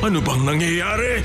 Ano bang nangyayari?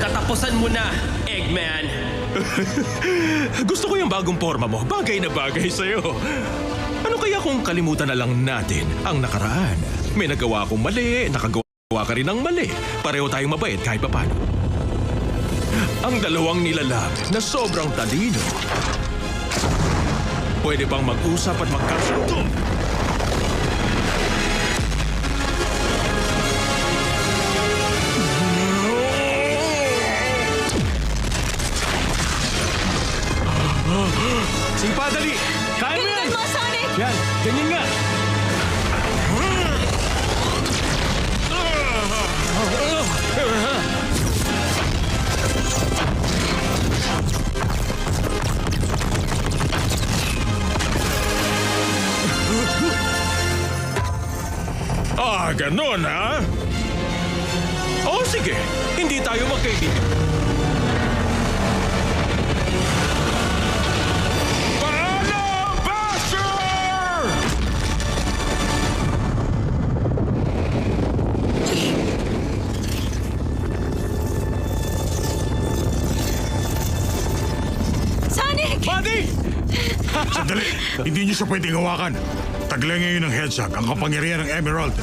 Katapusan mo na, Eggman! Gusto ko yung bagong forma mo. Bagay na bagay sa'yo. Ano kaya kung kalimutan na lang natin ang nakaraan? May nagawa akong mali, nakagawa ka rin ng mali. Pareho tayong mabait kahit papano. Ang dalawang nilalang na sobrang talino. Pwede bang mag-usap at magkasundo? Sipa, dali! Kaya mo yan! Tingnan mo, Sonic! Yan, ganyan nga! Ganon ha? O sige, hindi tayo magkaibigan. Paalam, Basher! Sonic! Buddy! Sandali! Hindi niyo siya pwedeng hawakan. Taglay ngayon ng Hedgehog ang kapangyarihan ng Emerald.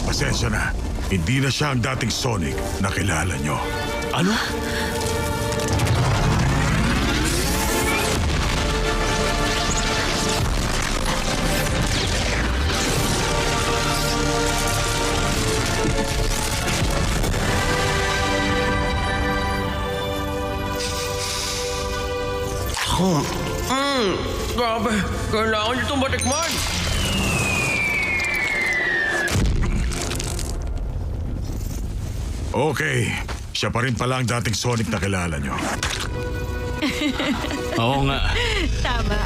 Pasensya na. Hindi na siya ang dating Sonic na kilala niyo. Ano? Grabe, kailangan niyo itong matikman! Okay. Siya pa rin pala ang dating Sonic na kilala niyo. Oo nga. Tama.